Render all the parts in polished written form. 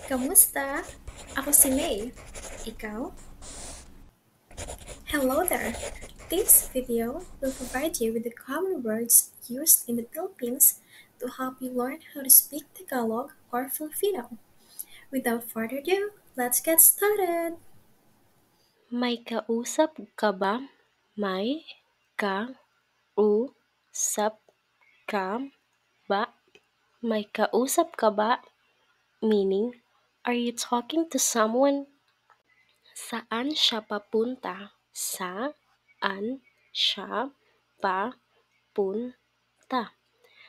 Kamusta? Ako si May. Ikaw? Hello there! This video will provide you with the common words used in the Philippines to help you learn how to speak Tagalog or Filipino. Without further ado, let's get started! May kausap ka ba? May ka-usap ka ba? May kausap ka ba? Meaning, are you talking to someone? Saan siya papunta? Saan siya papunta?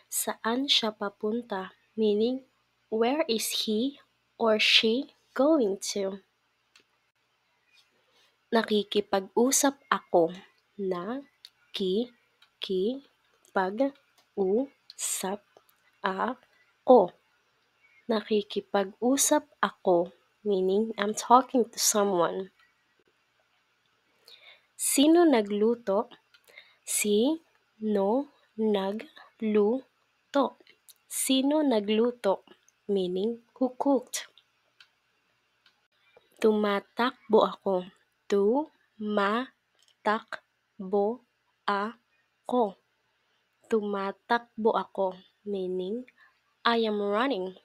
Saan siya papunta? Meaning, where is he or she going to? Nakikipag-usap ako. Nakikipag-usap ako. Nakikipag-usap ako, meaning I'm talking to someone. Sino nagluto? Sino nagluto? Sino nagluto? Meaning, who cooked? Tumatakbo ako. Tumatakbo ako. Tumatakbo ako, meaning I am running.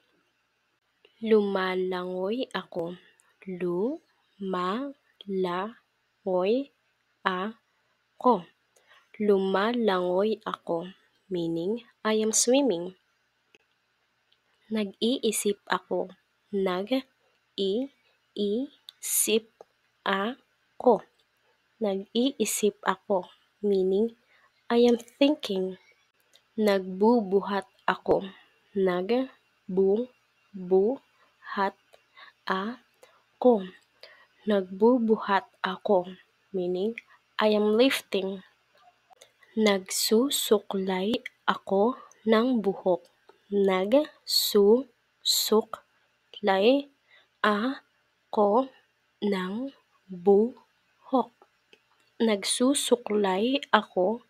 Lumalangoy ako. Lumalangoy ako. Lumalangoy ako, meaning I am swimming. Nag-iisip ako. Nag-iisip ako. Nag-iisip ako, meaning I am thinking. Nagbubuhat ako. Nagbubuhat ako. Nagbubuhat ako, meaning I am lifting. Nagsusuklay ako ng buhok. Nagsusuklay ako ng buhok. Nagsusuklay ako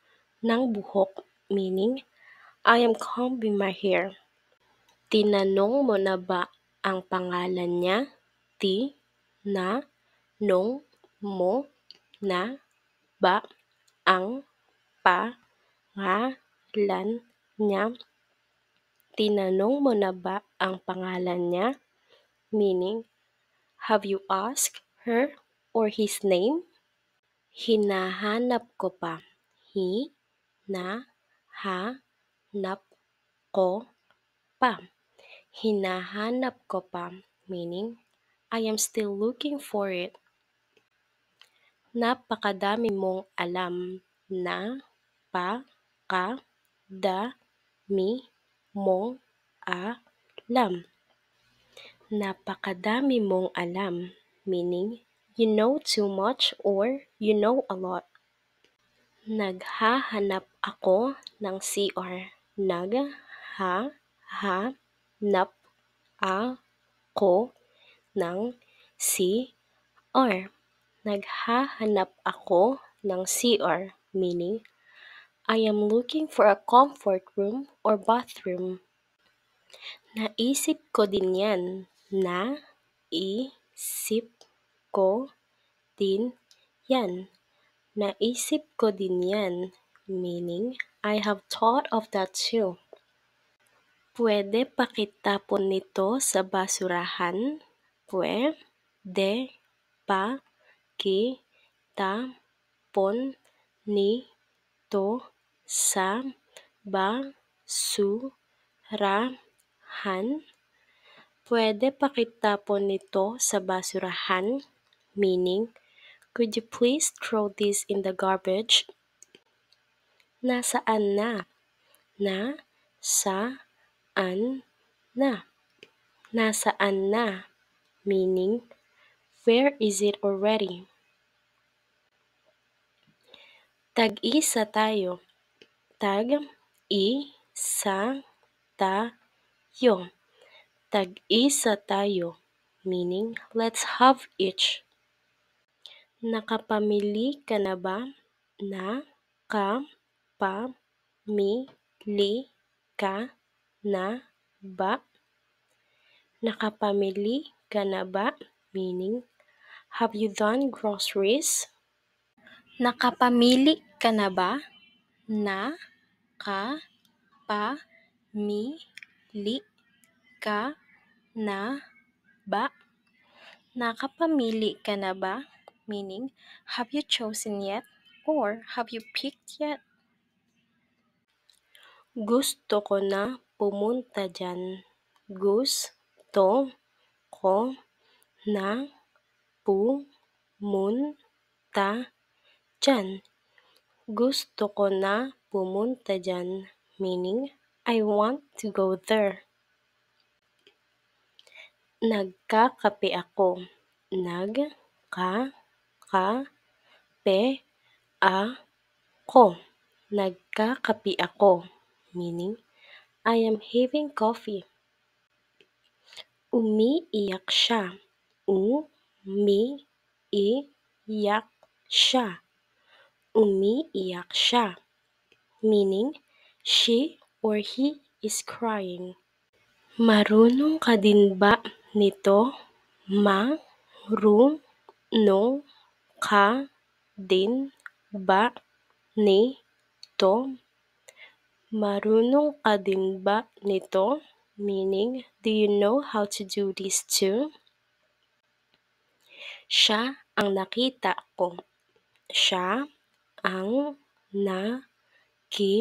ng buhok, meaning I am combing my hair. Tinanong mo na ba ang pangalan niya? Tinanong mo na ba ang pangalan niya? Tinanong mo na ba ang pangalan niya? Meaning, have you asked her or his name? Hinahanap ko pa. Hinahanap ko pa. Hinahanap ko pa, meaning I am still looking for it. Napakadami mong alam. Napakadami mong alam. Napakadami mong alam, meaning you know too much or you know a lot. Naghahanap ako ng CR. Naghahanap ako ng CR. Naghahanap ako ng CR, meaning I am looking for a comfort room or bathroom. Naisip ko din yan. Naisip ko din yan. Naisip ko din yan, meaning I have thought of that too. Pwede pakitapon nito sa basurahan? Pwede pakitapon nito sa basurahan? Pwede pakitapon nito sa basurahan? Meaning, could you please throw this in the garbage? Nasaan na? Nasaan na? Nasaan na? Meaning, where is it already? Tag-isa tayo. Tag-isa tayo. Tag-isa tayo, meaning let's have each. Nakapamili ka na ba? Nakapamili ka na ba? Nakapamili ka na ba? Meaning, have you done groceries? Nakapamili ka na ba? Na ka pa mi li ka na ba? Nakapamili ka na ba? Meaning, have you chosen yet? Or have you picked yet? Gusto ko na pumunta dyan. Gusto ko na pumunta dyan. Gusto ko na pumunta dyan. Meaning, I want to go there. Nagkakape ako. Nagkakape ako. Nagkakape ako. Meaning, I am having coffee. Umiiyak siya. Umiiyak siya. Umiiyak siya. Meaning, she or he is crying. Marunong ka din ba nito? Marunong ka din ba nito? Marunong ka din ba nito? Meaning, do you know how to do this too? Siya ang nakita ko. Siya ang nakita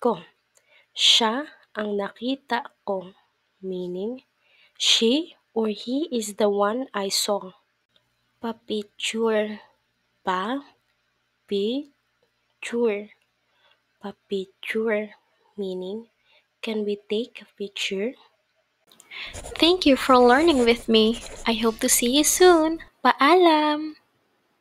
ko. Siya ang nakita ko. Meaning, she or he is the one I saw. Papicture. Pa-picture. Papicture. Meaning, can we take a picture? Thank you for learning with me. I hope to see you soon. Paalam!